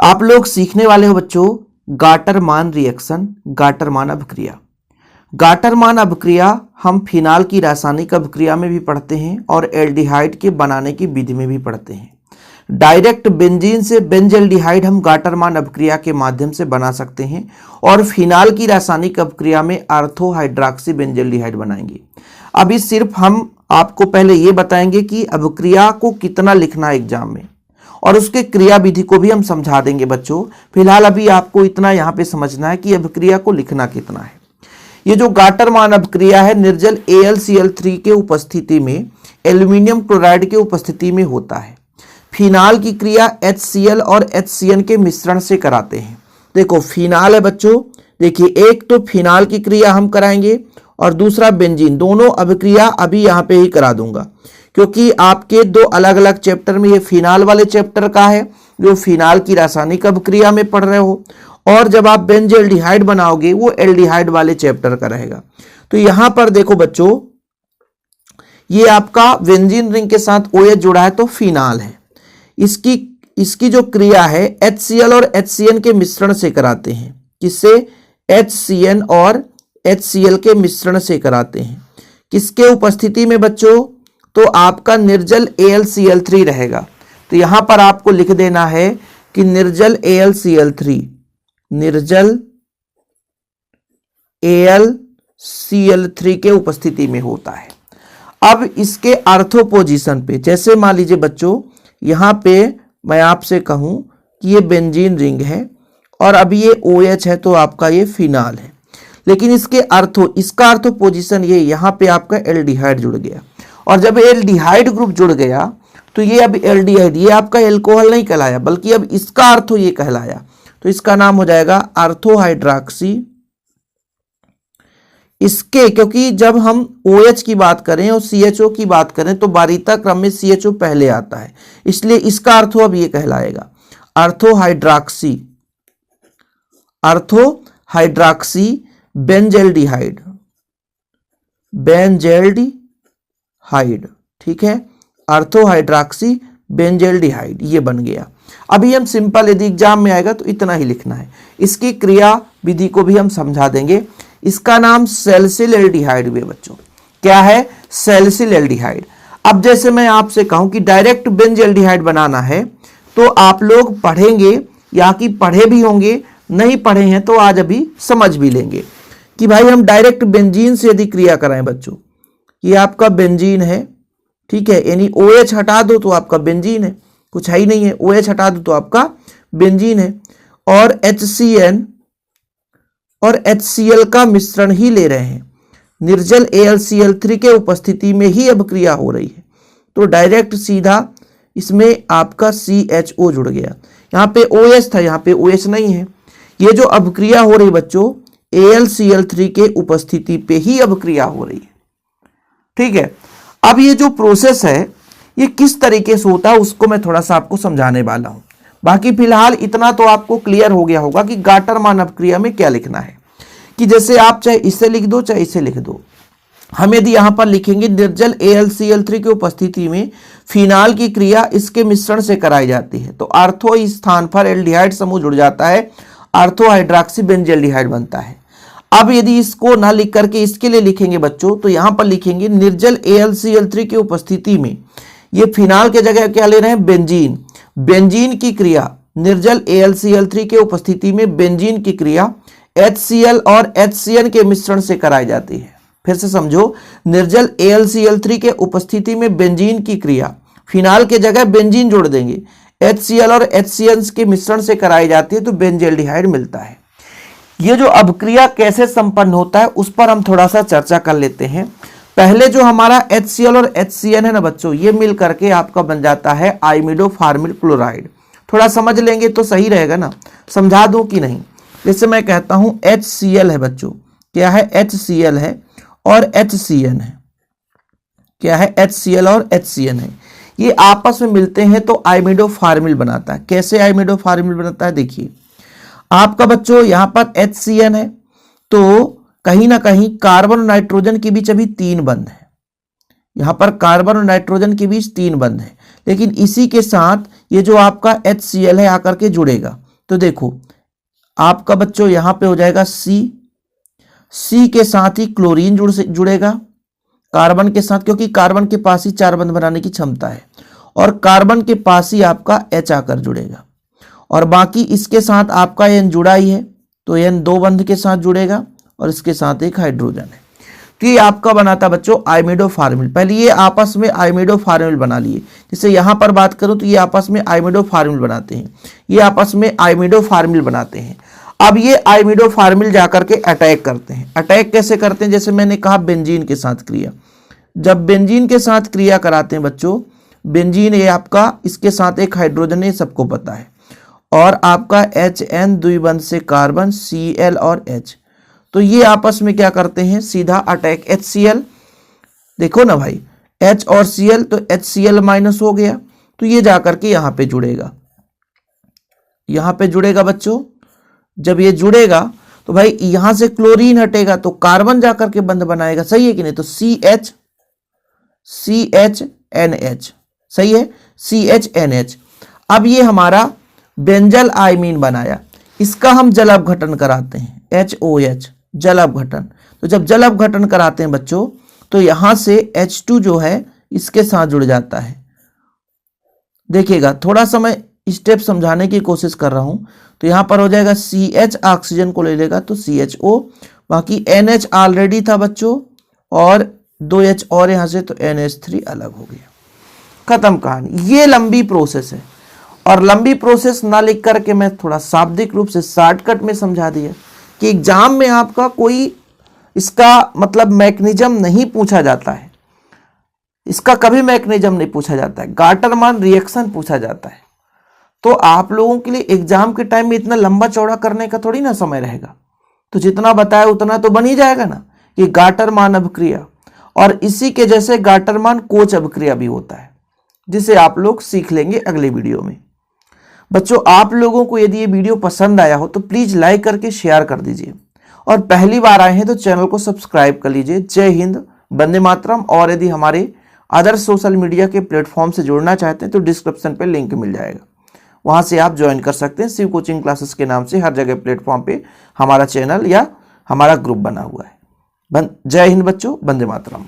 आप लोग सीखने वाले हो बच्चों गाटरमान रिएक्शन, गाटरमान अभिक्रिया। गाटरमान अभिक्रिया हम फिनाल की रासायनिक अभिक्रिया में भी पढ़ते हैं और एल्डिहाइड के बनाने की विधि में भी पढ़ते हैं। डायरेक्ट बेंजीन से बेंजल्डिहाइड हम गाटरमान अभिक्रिया के माध्यम से बना सकते हैं और फिनाल की रासायनिक अभिक्रिया में आर्थो हाइड्रॉक्सी बेंजल्डिहाइड बनाएंगे। अभी सिर्फ हम आपको पहले ये बताएंगे कि अभिक्रिया को कितना लिखना है एग्जाम में, और उसके क्रिया विधि को भी हम समझा देंगे बच्चों। फिलहाल अभी आपको इतना यहाँ पे समझना है कि अभिक्रिया को लिखना कितना है। ये जो गाटरमान अभिक्रिया है निर्जल AlCl3 के उपस्थिति में एल्यूमिनियम क्लोराइड के उपस्थिति में होता है। फिनाल की क्रिया HCl और HCN के मिश्रण से कराते हैं। देखो फिनाल है बच्चों, देखिए एक तो फिनाल की क्रिया हम कराएंगे और दूसरा बेंजीन, दोनों अभिक्रिया अभी यहाँ पे ही करा दूंगा क्योंकि आपके दो अलग अलग चैप्टर में, ये फिनाल वाले चैप्टर का है जो फिनाल की रासायनिक अभिक्रिया में पढ़ रहे हो, और जब आप बेंजल्डिहाइड बनाओगे वो एल्डिहाइड वाले चैप्टर का रहेगा। तो यहां पर देखो बच्चों, ये आपका बेंजीन रिंग के साथ OH जुड़ा है तो फिनाल है। इसकी जो क्रिया है HCl और HCN के मिश्रण से कराते हैं। किससे? HCN और HCl के मिश्रण से कराते हैं। किसके उपस्थिति में बच्चों? तो आपका निर्जल AlCl3 रहेगा। तो यहां पर आपको लिख देना है कि निर्जल AlCl3, निर्जल AlCl3 के उपस्थिति में होता है। अब इसके आर्थो पोजीशन पे, जैसे मान लीजिए बच्चों यहां पे मैं आपसे कहूं कि ये बेंजीन रिंग है और अभी ये OH है तो आपका ये फिनाल है, लेकिन इसका आर्थो पोजीशन ये यहां पे आपका एल्डिहाइड जुड़ गया, और जब एल्डिहाइड ग्रुप जुड़ गया तो ये अब एल्डिहाइड, ये आपका एल्कोहल नहीं कहलाया बल्कि अब इसका आर्थो ये कहलाया, तो इसका नाम हो जाएगा आर्थो हाइड्रॉक्सी। इसके क्योंकि जब हम OH की बात करें और CHO की बात करें तो बारीता क्रम में CHO पहले आता है, इसलिए इसका आर्थो अब ये कहलाएगा ortho hydroxy, ortho hydroxy benzaldehyde, benzaldehyde, ठीक है, आर्थो हाइड्रॉक्सी बेंजल्डिहाइड ये बन गया। अभी हम सिंपल, यदि एग्जाम में आएगा तो इतना ही लिखना है। इसकी क्रिया विधि को भी हम समझा देंगे। इसका नाम सैलिसिल एल्डिहाइड भी है बच्चों। क्या है? Salicyl aldehyde. अब जैसे मैं आपसे कहूं कि डायरेक्ट बेंजल्डिहाइड बनाना है तो आप लोग पढ़ेंगे या कि पढ़े भी होंगे, नहीं पढ़े हैं तो आज अभी समझ भी लेंगे कि भाई हम डायरेक्ट बेंजीन से यदि क्रिया कराएं बच्चों, ये आपका बेंजीन है, ठीक है, यानी OH हटा दो तो आपका बेंजीन है, कुछ है ही नहीं है, OH हटा दो तो आपका बेंजीन है, और HCN और HCl का मिश्रण ही ले रहे हैं। निर्जल AlCl3 के उपस्थिति में ही अभिक्रिया हो रही है, तो डायरेक्ट सीधा इसमें आपका CHO जुड़ गया। यहाँ पे OH था, यहाँ पे OH नहीं है। ये जो अभिक्रिया हो रही बच्चों AlCl3 के उपस्थिति पे ही अभिक्रिया हो रही है, ठीक है। अब ये जो प्रोसेस है ये किस तरीके से होता है उसको मैं थोड़ा सा आपको समझाने वाला हूं। बाकी फिलहाल इतना तो आपको क्लियर हो गया होगा कि गाटरमान अभिक्रिया में क्या लिखना है, कि जैसे आप चाहे इसे लिख दो चाहे इसे लिख दो। हम यदि यहां पर लिखेंगे निर्जल AlCl3 की उपस्थिति में फिनाल की क्रिया इसके मिश्रण से कराई जाती है, तो आर्थो स्थान पर एल्डिहाइड समूह जुड़ जाता है, आर्थो हाइड्रॉक्सी बेंजल्डिहाइड बनता है। अब यदि इसको ना लिख करके इसके लिए लिखेंगे बच्चों तो यहां पर लिखेंगे निर्जल AlCl3 की उपस्थिति में, ये फिनाल के जगह क्या ले रहे हैं? बेंजीन। बेंजीन की क्रिया निर्जल AlCl3 के उपस्थिति में बेंजीन की क्रिया HCl और HCN के मिश्रण से कराई जाती है। फिर से समझो, निर्जल AlCl3 के उपस्थिति में बेंजीन की क्रिया, फिनाल के जगह बेंजीन जोड़ देंगे, HCl और HCN के मिश्रण से कराई जाती है तो बेंजल्डिहाइड मिलता है। ये जो अभिक्रिया कैसे संपन्न होता है उस पर हम थोड़ा सा चर्चा कर लेते हैं। पहले जो हमारा HCl और HCN है ना बच्चों, ये मिल करके आपका बन जाता है आइमिडो फार्मिल क्लोराइड। थोड़ा समझ लेंगे तो सही रहेगा ना, समझा दूं कि नहीं। जैसे मैं कहता हूं HCl है बच्चों, क्या है? HCl है और HCN है, क्या है? HCl और HCN है, ये आपस में मिलते हैं तो आइमिडो फार्मिल बनाता है। कैसे आइमिडो फार्मिल बनाता है? देखिए आपका बच्चों यहां पर HCN है तो कहीं ना कहीं कार्बन और नाइट्रोजन के बीच अभी 3 बंध है, यहां पर कार्बन और नाइट्रोजन के बीच 3 बंध है, लेकिन इसी के साथ ये जो आपका HCl है आकर के जुड़ेगा, तो देखो आपका बच्चों यहां पे हो जाएगा सी के साथ ही क्लोरीन जुड़ेगा कार्बन के साथ, क्योंकि कार्बन के पास ही 4 बंध बनाने की क्षमता है, और कार्बन के पास ही आपका H आकर जुड़ेगा, और बाकी इसके साथ आपका N जुड़ा ही है तो N 2 बंध के साथ जुड़ेगा और इसके साथ एक हाइड्रोजन है। तो ये आपका बनाता बच्चों आइमिडो फार्मिल। पहले ये आपस में आइमिडो फार्मिल बना लिए, जैसे यहां पर बात करूं तो ये आपस में आइमिडो फार्मिल बनाते हैं, ये आपस में आइमिडो फार्मिल बनाते हैं। अब ये आइमिडो फार्मिल जाकर के अटैक करते हैं। अटैक कैसे करते हैं? जैसे मैंने कहा बेंजीन के साथ क्रिया, जब बेंजीन के साथ क्रिया कराते हैं बच्चों, बेंजीन ये आपका इसके साथ एक हाइड्रोजन है, सबको पता है, और आपका HN द्विबंध से कार्बन Cl और H, तो ये आपस में क्या करते हैं? सीधा अटैक HCl। देखो ना भाई H और Cl, तो HCl माइनस हो गया, तो ये जाकर के यहां पे जुड़ेगा, यहां पे जुड़ेगा बच्चों। जब ये जुड़ेगा तो भाई यहां से क्लोरीन हटेगा तो कार्बन जाकर के बंध बनाएगा, सही है कि नहीं? तो CHNH, सही है, CHNH। अब ये हमारा बेंजल आइमीन बनाया, इसका हम जल अपघटन कराते हैं, HOH, जल अपघटन। तो जब जल अपघटन कराते हैं बच्चों तो यहां से H2 जो है इसके साथ जुड़ जाता है। देखिएगा थोड़ा सा मैं स्टेप समझाने की कोशिश कर रहा हूं, तो यहां पर हो जाएगा CH ऑक्सीजन को ले लेगा तो CHO, बाकी NH ऑलरेडी था बच्चों, और 2H और यहां से, तो NH3 अलग हो गया, खत्म कहानी। ये लंबी प्रोसेस है, और लंबी प्रोसेस ना लिख करके मैं थोड़ा शाब्दिक रूप से शॉर्टकट में समझा दिया कि एग्जाम में आपका कोई इसका मतलब मैकेनिज्म नहीं पूछा जाता है, इसका कभी मैकेनिज्म नहीं पूछा जाता है, गाटरमान रिएक्शन पूछा जाता है। तो आप लोगों के लिए एग्जाम के टाइम में इतना लंबा चौड़ा करने का थोड़ी ना समय रहेगा, तो जितना बताया उतना तो बन ही जाएगा ना। ये गाटरमान अभिक्रिया, और इसी के जैसे गाटरमान कोच अभिक्रिया भी होता है, जिसे आप लोग सीख लेंगे अगले वीडियो में। बच्चों आप लोगों को यदि ये वीडियो पसंद आया हो तो प्लीज लाइक करके शेयर कर दीजिए, और पहली बार आए हैं तो चैनल को सब्सक्राइब कर लीजिए। जय हिंद, वंदे मातरम। और यदि हमारे अदर सोशल मीडिया के प्लेटफॉर्म से जुड़ना चाहते हैं तो डिस्क्रिप्शन पे लिंक मिल जाएगा, वहां से आप ज्वाइन कर सकते हैं। शिव कोचिंग क्लासेस के नाम से हर जगह प्लेटफॉर्म पे हमारा चैनल या हमारा ग्रुप बना हुआ है। जय हिंद बच्चों, वंदे मातरम।